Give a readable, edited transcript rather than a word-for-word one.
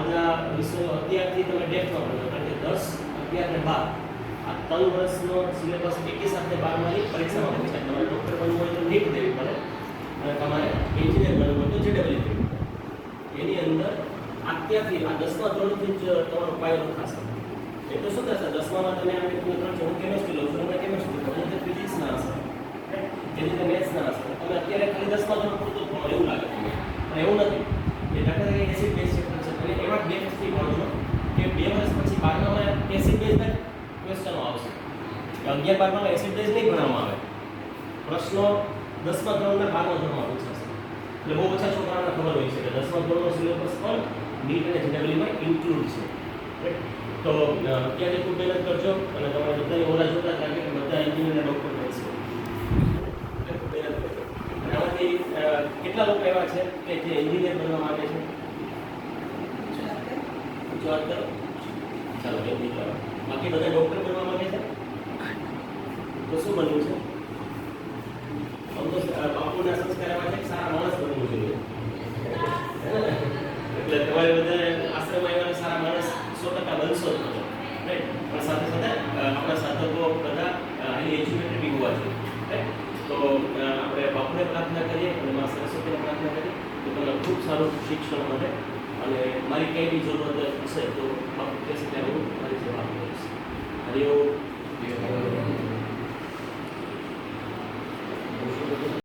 બધા વિષયો અત્યારથી તમે ડેપ્થમાં ભણો, કારણ કે 10, 11 ને 12 આ 3 વર્ષનો સિલેબસ એકી સાથે 12માની પરીક્ષામાં પૂછાય. તમારે ડૉક્ટર બનવું હોય તો નીટ દેવી પડે અને તમારે એન્જિનિયર બનવું હોય તો JEE દેવી પડે. એની અંદર અત્યારથી આ 10મા ધોરણથી જ તમારો પાયો નખાશે. એટલે શું થશે, 10મામાં તમે આ ત્રણ છે, હું કેમેસ્ટ્રી લઉં છું, તમે કેમેસ્ટ્રી લો, હું ફિઝિક્સના હશે, એ રીતે મેથ્સના હશે. તમે અત્યારે ખાલી 10મા ધોરણ પૂરતું જ ભણો એવું લાગે તમને, પણ એવું નથી. એ દાખલા તરીકે એસિડ બેઝ ચેપ્ટર છે, અને એવા ડેપ્થથી ભણો છો કે 2 વર્ષ પછી 12મામાં એસિડ બેઝના ક્વેશ્ચનો આવશે. 11-12માં એસિડ બેઝ નહીં ભણવામાં આવે, પ્રશ્નો 10મા ધોરણના 12મા ધોરણમાં પૂછાશે. એટલે બહુ ઓછા છોકરાઓને ખબર હોય છે કે 10મા ધોરણનો સિલેબસ પણ નીટ અને JEE-માં ઇન્ક્લુડ છે. તો અત્યારે ખૂબ મહેનત કરજો અને તમારે બધાની ઓલા જોતા લાગે કે બધા એન્જિનિયર અને ડૉક્ટર બનશે. ખૂબ મહેનત કરજો. અને આમાંથી કેટલા લોકો એવા છે કે જે એન્જિનિયર બનવા માંગે છે? વાત કરો. ચાલો એક મિનિટ. બાકી બધા ડૉક્ટર બનવા માંગે છે? તો શું બનવું છે? આમ તો બાપુના સંસ્કાર એવા છે કે સારા માણસ બનવું જોઈએ. એટલે તમારે બધા આશ્રમમાં એવા સારા માણસ 100% બનશો જ બધો, રાઈટ. પણ સાથે સાથે આપણા સાધકો બધા હાઈલી એજ્યુકેટેડ બી હોવા જોઈએ, રાઈટ. તો આપણે બાપુને પ્રાર્થના કરીએ અને મા સરસ્વતીને પ્રાર્થના કરીએ તો તમને ખૂબ સારું શિક્ષણ મળે. અને મારી કંઈ બી જરૂરત હશે તો બાપુ કહેશે ત્યારે હું મારી સેવા કરીશ. હરિઓમ.